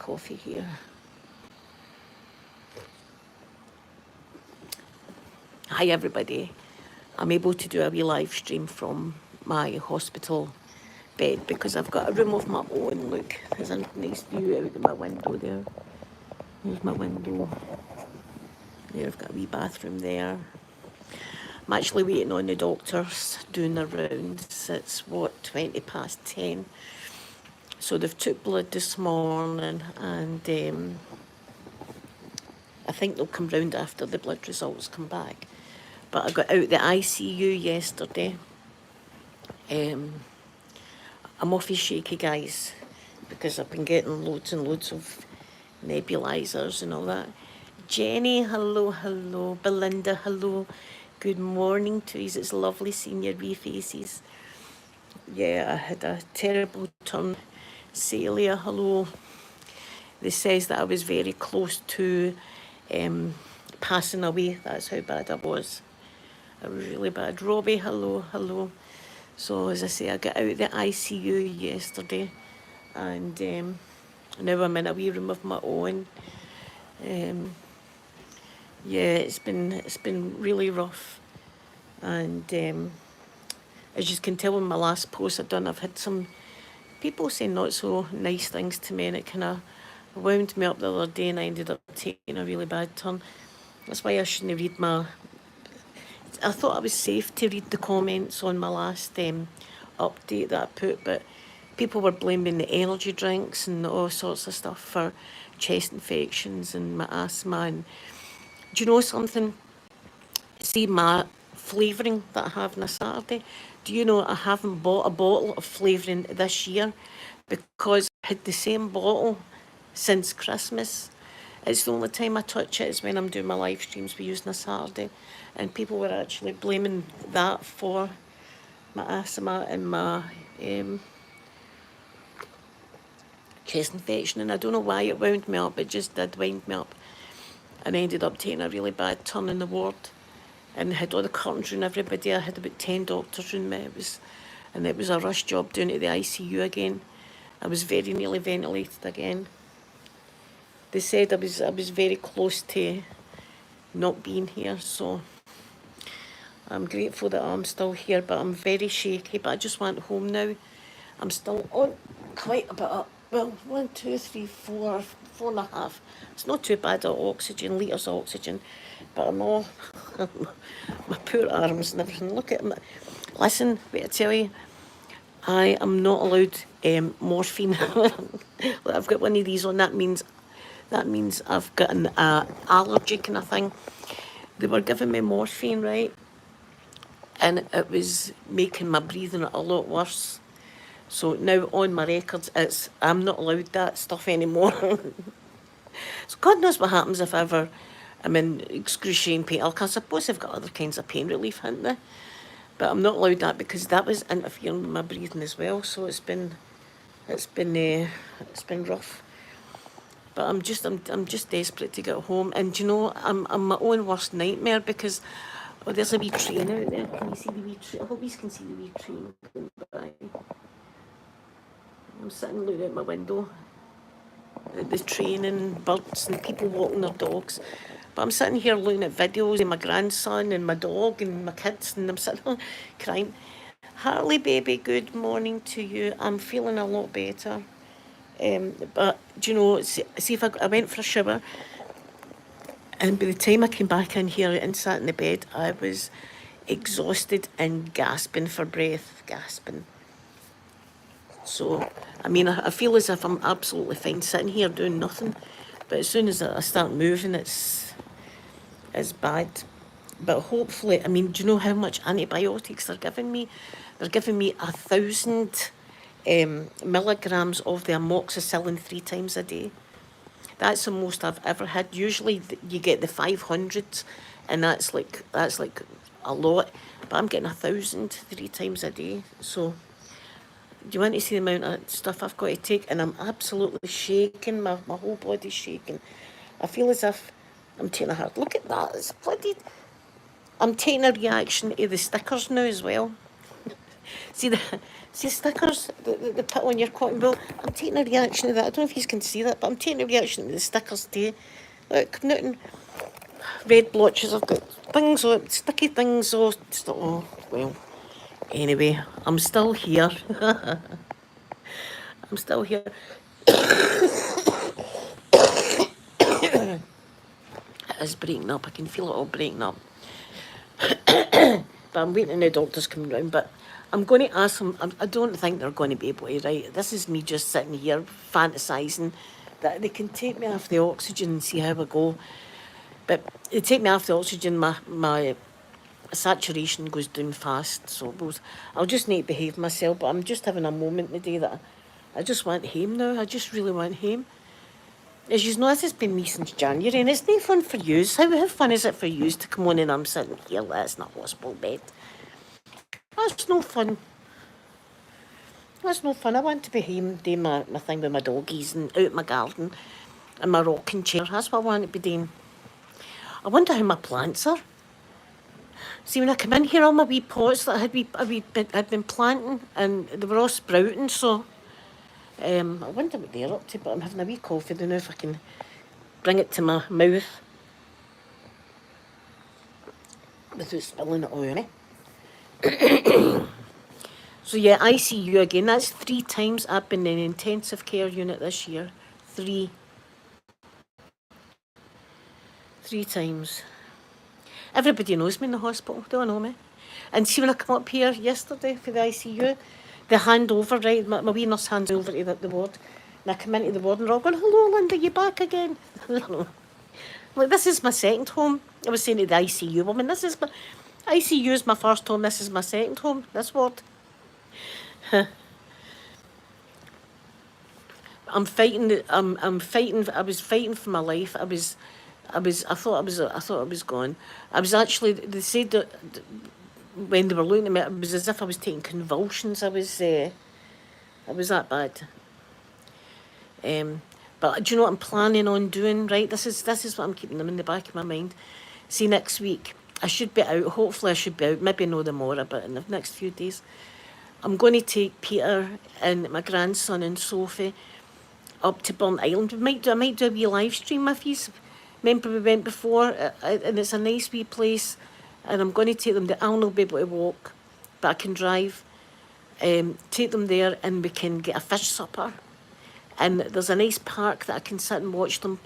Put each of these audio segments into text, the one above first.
coffee here. Hi everybody. I'm able to do a wee live stream from my hospital bed because I've got a room of my own. Look, there's a nice view out of my window there. There's my window. There, I've got a wee bathroom there. I'm actually waiting on the doctors doing their rounds. It's what, 20 past 10. So they've took blood this morning and I think they'll come round after the blood results come back. But I got out the ICU yesterday. I'm awfully shaky, guys, because I've been getting loads and loads of nebulizers and all that. Jenny, hello, hello. Belinda, hello. Good morning to you. It's lovely seeing your wee faces. Yeah, I had a terrible turn. Celia, hello. This says that I was very close to passing away. That's how bad I was. I was really bad. Robbie, hello, hello. So as I say, I got out of the ICU yesterday and now I'm in a wee room of my own. Yeah, it's been really rough, and as you can tell in my last post I've done, I've had some people saying not so nice things to me, and it kind of wound me up the other day, and I ended up taking a really bad turn. That's why I shouldn't read my... I thought I was safe to read the comments on my last update that I put, but people were blaming the energy drinks and all sorts of stuff for chest infections and my asthma. And do you know something? See my flavouring that I have on a Saturday? Do you know I haven't bought a bottle of flavouring this year because I had the same bottle since Christmas. It's the only time I touch it is when I'm doing my live streams we use on a Saturday, and people were actually blaming that for my asthma and my chest infection, and I don't know why it wound me up. It just did wind me up, and I ended up taking a really bad turn in the ward and had all the curtains around everybody. I had about 10 doctors around me. It was a rush job doing it at the ICU again. I was very nearly ventilated again. They said I was very close to not being here, so I'm grateful that I'm still here, but I'm very shaky. But I just went home now. I'm still on quite a bit up. Well, 1, 2, 3, 4, 4.5. It's not too bad of oxygen, litres of oxygen, but I'm all my poor arms and everything. Look at me. Listen, wait, I tell you, I am not allowed morphine. I've got one of these on. That means I've got an allergy kind of thing. They were giving me morphine, right? And it was making my breathing a lot worse. So now on my records, I'm not allowed that stuff anymore. So God knows what happens if ever I'm in excruciating pain. I suppose I've got other kinds of pain relief, haven't they? But I'm not allowed that because that was interfering with my breathing as well. So it's been rough. But I'm just desperate to get home. And you know, I'm my own worst nightmare because there's a wee train out there. Can you see the wee train? I hope you can see the wee train going by. I'm sitting looking out my window at the train and birds and people walking their dogs. But I'm sitting here looking at videos of my grandson and my dog and my kids, and I'm sitting crying. Harley, baby, good morning to you. I'm feeling a lot better. But, do you know, see if I went for a shower, and by the time I came back in here and sat in the bed, I was exhausted and gasping for breath, gasping. So, I mean, I feel as if I'm absolutely fine sitting here doing nothing. But as soon as I start moving, it's bad. But hopefully, I mean, do you know how much antibiotics they're giving me? They're giving me 1,000 milligrams of the amoxicillin 3 times a day. That's the most I've ever had. Usually you get the 500s, and that's like a lot. But I'm getting 1,000 3 times a day. So do you want to see the amount of stuff I've got to take? And I'm absolutely shaking. My whole body's shaking. I feel as if I'm taking a hard look at that. It's bloody... I'm taking a reaction to the stickers now as well. See the stickers that they put on your cotton wool? I'm taking a reaction to that. I don't know if you can see that, but I'm taking a reaction to the stickers too. Look, coming out in red blotches. I've got things on, sticky things on. Oh, well. Anyway, I'm still here. I'm still here. It is breaking up. I can feel it all breaking up. But I'm waiting on the doctors coming round. But I'm going to ask them. I don't think they're going to be able to, right? This is me just sitting here fantasising that they can take me off the oxygen and see how I go. But they take me off the oxygen, my saturation goes down fast. So I'll just need to behave myself. But I'm just having a moment today that I just want home now. I just really want home. As you know, this has been me since January, and it's no fun for you. How fun is it for you to come on and I'm sitting here, that's in a hospital bed? That's no fun. That's no fun. I want to be home doing my thing with my doggies and out in my garden and my rocking chair. That's what I want to be doing. I wonder how my plants are. See, when I come in here, all my wee pots that I'd been planting, and they were all sprouting, so I wonder what they're up to, but I'm having a wee coffee. I don't know if I can bring it to my mouth without spilling it on me. So yeah, ICU again. That's 3 times I've been in intensive care unit this year. 3 times. Everybody knows me in the hospital. They all know me. And see, when I come up here yesterday for the ICU, the handover, right, my wee nurse hands over to the ward, and I come into the ward and they're all going, hello, Linda, you back again? Like, this is my second home. I was saying to the ICU woman, ICU is my first home, this is my second home, this ward. I'm fighting, I was fighting for my life. I thought I was gone. I was actually, they said that when they were looking at me, it was as if I was taking convulsions. I was that bad. But do you know what I'm planning on doing, right? This is what I'm keeping them in the back of my mind. See, next week, I should be out. Hopefully I should be out. Maybe no tomorrow, but in the next few days. I'm going to take Peter and my grandson and Sophie up to Burnt Island. I might do a wee live stream with you. Remember we went before, and it's a nice wee place. And I'm going to take them there. I'll not be able to walk, but I can drive. Take them there and we can get a fish supper. And there's a nice park that I can sit and watch them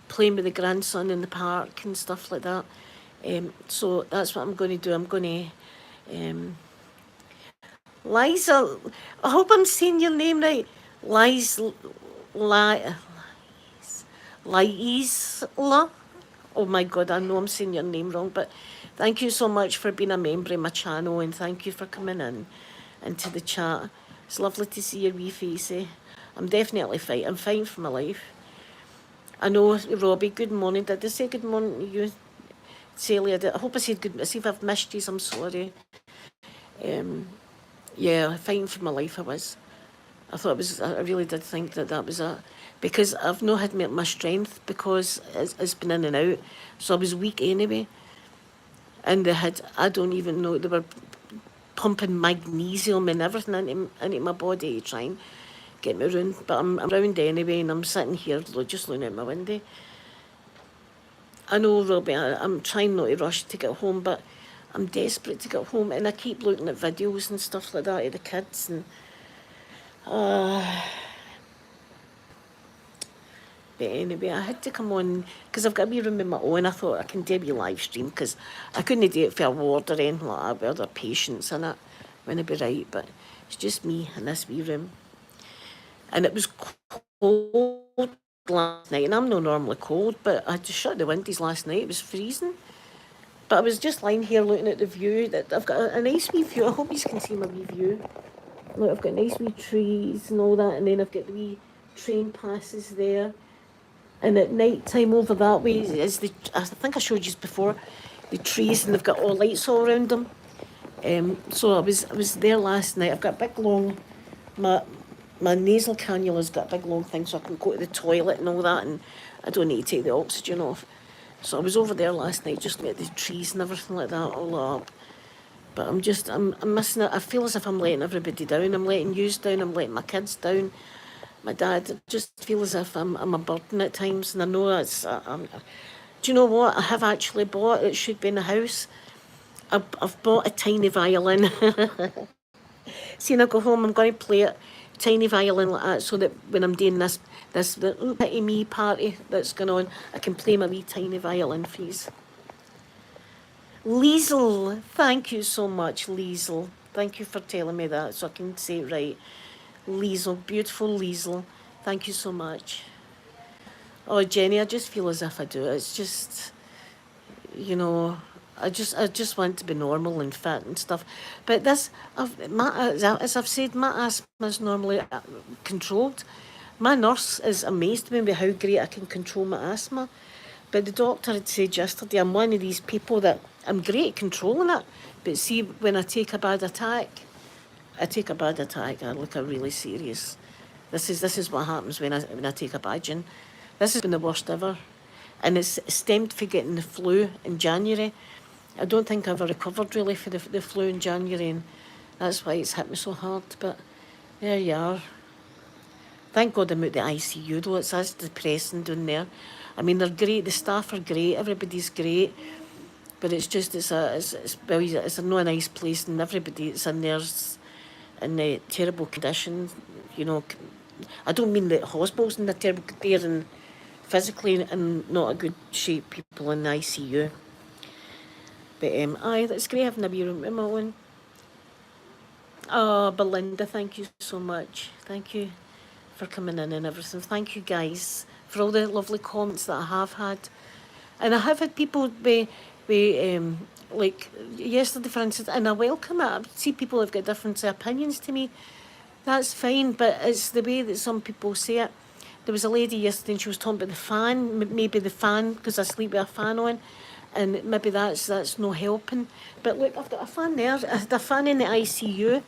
playing with the grandson in the park and stuff like that. So that's what I'm going to do. I'm going to... Liza, I hope I'm saying your name right. Liza... Oh my God, I know I'm saying your name wrong, but thank you so much for being a member of my channel, and thank you for coming in into the chat. It's lovely to see your wee face. I'm definitely fighting. I'm fighting for my life. I know, Robbie, good morning. Did I say good morning to you? Sally, I hope I said good. See if I've missed you, I'm sorry. Yeah, fighting for my life I was. I really did think that was it. Because I've not had my strength, because it's been in and out. So I was weak anyway. And I don't even know, they were pumping magnesium and everything into my body to try and get me round. But I'm round anyway, and I'm sitting here just looking out my window. I know, Robbie, I'm trying not to rush to get home, but I'm desperate to get home, and I keep looking at videos and stuff like that of the kids, and but anyway, I had to come on because I've got a wee room of my own. I thought I can do a wee live stream because I couldn't do it for a ward or anything like that with other patients in it. Wouldn't be right, but it's just me in this wee room. And it was cold last night, and I'm not normally cold, but I had to shut the windows last night. It was freezing. But I was just lying here looking at the view. That I've got a nice wee view. I hope you can see my wee view. Look, I've got nice wee trees and all that, and then I've got the wee train passes there. And at night time over that way is I think I showed you before, the trees, and they've got all lights all around them. So I was there last night. I've got a big long, my nasal cannula's got a big long thing, so I can go to the toilet and all that, and I don't need to take the oxygen off. So I was over there last night just looking at the trees and everything like that all up. But I'm missing it. I feel as if I'm letting everybody down. I'm letting you down. I'm letting my kids down. My dad. I just feel as if I'm a burden at times, and I know it's. Do you know what? I have actually bought. It should be in the house. I've bought a tiny violin. See, when I go home, I'm going to play it, tiny violin like that, so that when I'm doing this pity me party that's going on, I can play my wee tiny violin for you. Liesel, thank you so much, Liesel. Thank you for telling me that so I can say it right. Liesel, beautiful Liesel. Thank you so much. Oh, Jenny, I just feel as if I do. It's just, you know, I just want to be normal and fit and stuff. But this, as I've said, my asthma is normally controlled. My nurse is amazed with me how great I can control my asthma. But the doctor had said yesterday, I'm one of these people that I'm great at controlling it. But see, when I take a bad attack, I look really serious. This is what happens when I take a badging. This has been the worst ever. And it's stemmed from getting the flu in January. I don't think I ever recovered really for the flu in January, and that's why it's hit me so hard. But there you are. Thank God I'm out the ICU though. It's as depressing down there. I mean, they're great. The staff are great. Everybody's great. But it's just it's not a nice place, and everybody that's in there's in a terrible condition. You know, I don't mean the hospitals in a terrible. They're in physically in not a good shape. People in the ICU. But aye, that's great having a wee room with my own. Oh, Belinda, thank you so much. Thank you for coming in and everything. Thank you guys for all the lovely comments that I have had. And I have had people be like yesterday, for instance, and I welcome it. I see people have got different opinions to me. That's fine, but it's the way that some people say it. There was a lady yesterday and she was talking about the fan, maybe the fan, because I sleep with a fan on, and maybe that's no helping. But look, I've got a fan there, a fan in the ICU.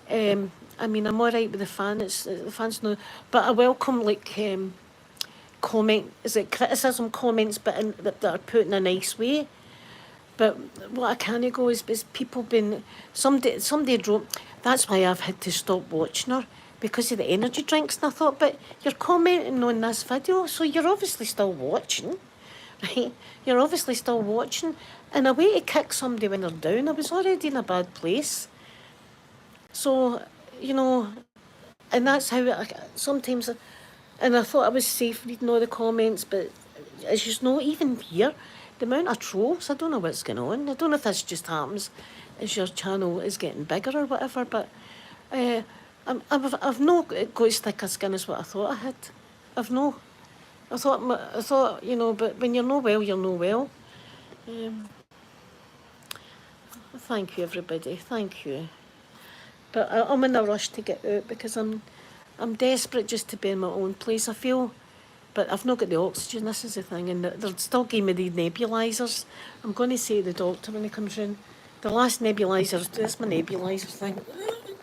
I mean, I'm all right with the fan. The fan's no, but I welcome criticism comments, but that are put in a nice way. But what I can't go is people been somebody wrote. That's why I've had to stop watching her because of the energy drinks. And I thought, but you're commenting on this video, so you're obviously still watching, right? You're obviously still watching. And a way to kick somebody when they're down, I was already in a bad place. So, you know, and that's how sometimes. And I thought I was safe reading all the comments, but as you know, even here, the amount of trolls, I don't know what's going on. I don't know if this just happens as your channel is getting bigger or whatever, but I've no got as thick a skin as what I thought I had. I thought, you know, but when you're no well, you're no well. Thank you, everybody. Thank you. But I'm in a rush to get out because I'm desperate just to be in my own place. I feel, but I've not got the oxygen. This is the thing, and they're still giving me the nebulizers. I'm going to say to the doctor when he comes round, the last nebulizers. There's my nebulizer thing.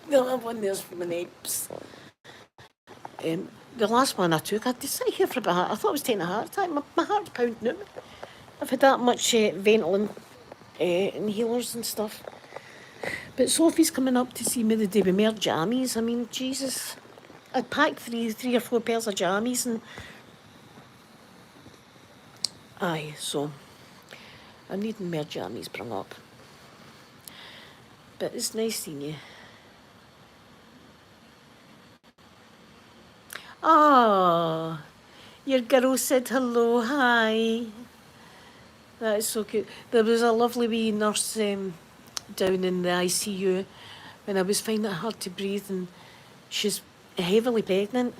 The other one there's for my nebs. The last one I took, I had to sit here for a bit. I thought I was taking a heart attack. My heart's pounding out. I've had that much Ventolin inhalers and stuff. But Sophie's coming up to see me the day with more jammies. I mean, Jesus. I'd packed three or four pairs of jammies and... Aye, so... I'm needing more jammies brung up. But it's nice seeing you. Ah, your girl said hello, hi. That is so cute. There was a lovely wee nurse down in the ICU when I was finding it hard to breathe, and she's heavily pregnant,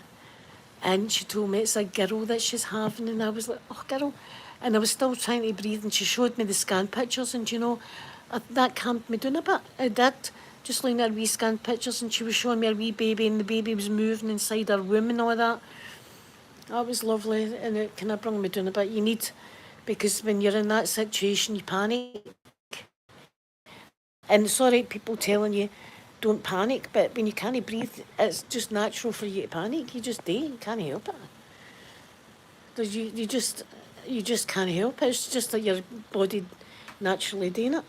and she told me it's a girl that she's having, and I was like, oh, girl. And I was still trying to breathe, and she showed me the scan pictures, and you know, that calmed me down a bit. It did. Just looking at her wee scan pictures, and she was showing me her wee baby, and the baby was moving inside her womb and all that. That was lovely, and it kind of brought me down a bit. You need, because when you're in that situation, you panic. And it's all right, people telling you, don't panic, but when you can't breathe, it's just natural for you to panic. You just do, you can't help it. You just can't help it. It's just like your body naturally doing it.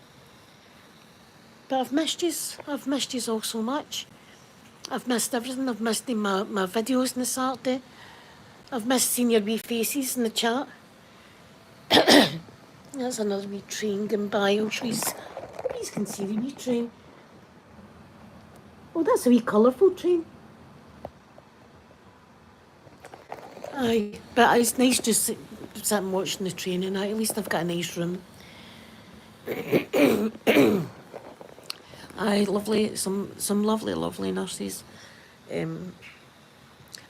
But I've missed yous. I've missed yous all so much. I've missed everything. I've missed my videos on the Saturday. I've missed seeing your wee faces in the chat. That's another wee train going by. I'll show you. You can see the wee train. Oh, that's a wee colourful train. Aye, but it's nice just sitting watching the train, and at least I've got a nice room. Aye, lovely, some lovely nurses. I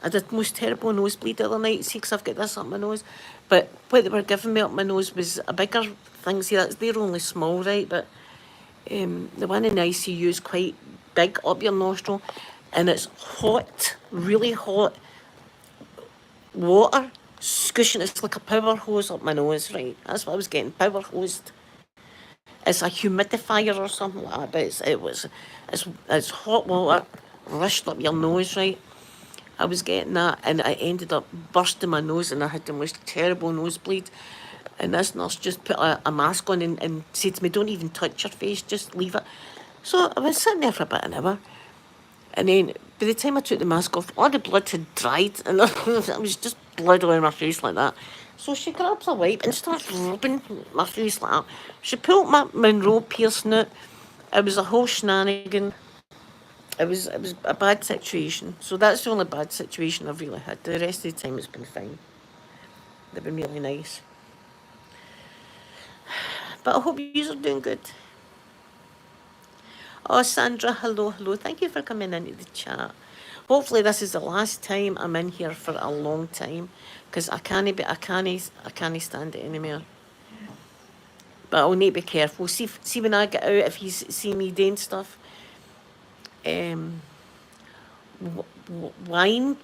did the most terrible nosebleed the other night, see, because I've got this up my nose. But what they were giving me up my nose was a bigger thing. See, they're only small, right? But the one in the ICU is quite big up your nostril, and it's hot, really hot water squishing. It's like a power hose up my nose, right? That's what I was getting, power hosed. It's a humidifier or something like that, but it's hot water rushed up your nose, right? I was getting that, and I ended up bursting my nose, and I had the most terrible nosebleed. And this nurse just put a mask on and said to me, "Don't even touch your face, just leave it." So I was sitting there for about an hour, and then by the time I took the mask off, all the blood had dried, and it was just blood all over my face like that. So she grabs a wipe and starts rubbing my face like that. She pulled my Monroe piercing out. It was a whole shenanigan. It was a bad situation. So that's the only bad situation I've really had. The rest of the time it's been fine. They've been really nice. But I hope you are doing good. Oh, Sandra, hello. Thank you for coming into the chat. Hopefully this is the last time I'm in here for a long time, because I can't stand it anymore. But I'll need to be careful. See when I get out, if you see me doing stuff.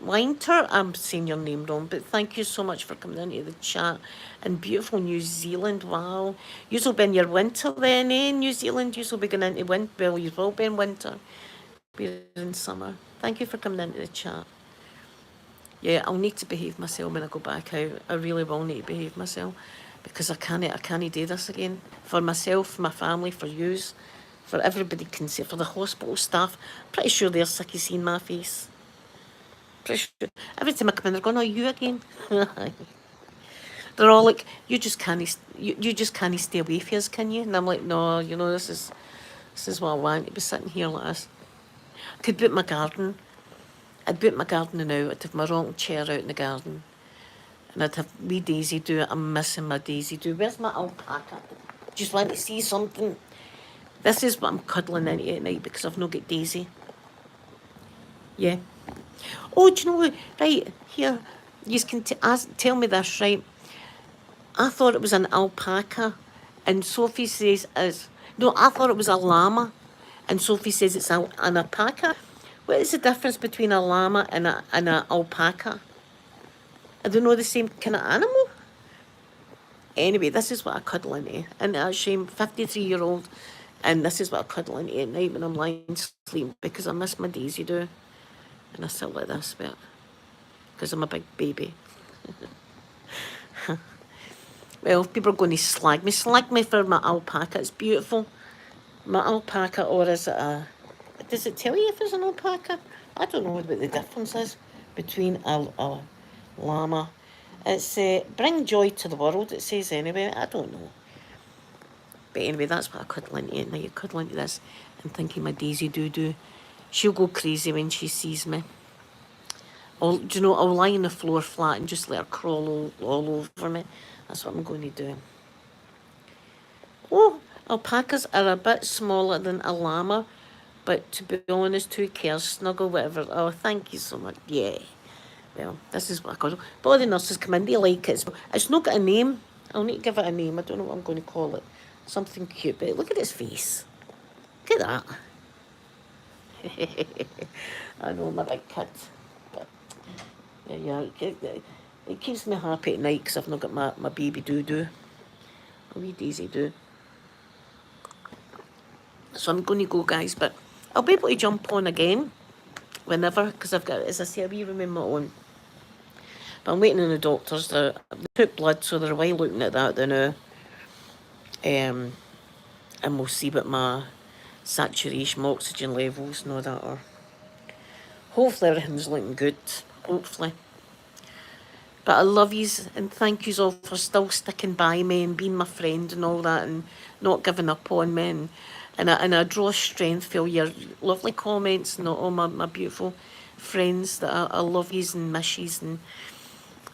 Winter, I'm saying your name wrong, but thank you so much for coming into the chat. And beautiful New Zealand, wow. You'll be in your winter then, eh? New Zealand, you'll be going into winter. Well, you will be in winter. We're in summer. Thank you for coming into the chat. Yeah, I'll need to behave myself when I go back out. I really will need to behave myself, because I can't do this again. For myself, for my family, for yous, for everybody can see, for the hospital staff. Pretty sure they're sick of seeing my face. Pretty sure. Every time I come in, they're going, "Oh, you again?" They're all like, you just can't stay away from us, can you? And I'm like, no, this is what I want, to be sitting here like this. I could boot my garden. I'd boot my garden now. I'd have my rocking chair out in the garden, and I'd have wee Daisy do it. I'm missing my Daisy do. Where's my alpaca? Just want to see something. This is what I'm cuddling into at night, because I've not got Daisy. Yeah. Oh, do you know what? Right, here, you can tell me this, right? I thought it was an alpaca, and Sophie says no, I thought it was a llama, and Sophie says it's an alpaca. What is the difference between a llama and an alpaca? Are they not the same kind of animal? Anyway, this is what I cuddle into. And actually, I'm 53-year-old, and this is what I cuddle into at night when I'm lying sleeping, because I miss my Daisy do. And I sit like this, because I'm a big baby. Well, people are going to slag me for my alpaca. It's beautiful. My alpaca, or is it does it tell you if it's an alpaca? I don't know what the difference is between a llama. It's bring joy to the world, it says anyway. I don't know. But anyway, that's what I cuddle into at night. You cuddle into this and thinking my Daisy do. She'll go crazy when she sees me. I'll lie on the floor flat and just let her crawl all over me. That's what I'm going to do. Oh, alpacas are a bit smaller than a llama, but to be honest, who cares? Snuggle, whatever. Oh, thank you so much. Yeah. Well, this is what I cuddle. But all the nurses come in, they like it. It's not got a name. I'll need to give it a name. I don't know what I'm going to call it. Something cute, but look at its face. Look at that. I know, my big kid. But yeah, it keeps me happy at night, because I've not got my baby do. A wee Daisy do. So I'm going to go, guys, but I'll be able to jump on again whenever, because I've got, as I say, a wee room in my own. But I'm waiting on the doctors. They took blood, so they're away looking at that now. And we'll see saturation, oxygen levels and all that are. Hopefully everything's looking good, hopefully. But I love yous and thank yous all for still sticking by me and being my friend and all that and not giving up on me. And I draw strength for your lovely comments and all my beautiful friends that I love yous and miss yous and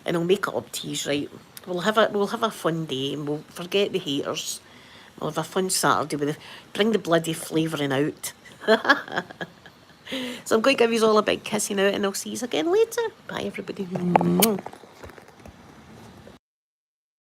I'll make it up to yous, right? We'll have a fun day and we'll forget the haters. We'll have a fun Saturday with bring the bloody flavouring out. So I'm going to give you all a big kissing out and I'll see you again later. Bye everybody.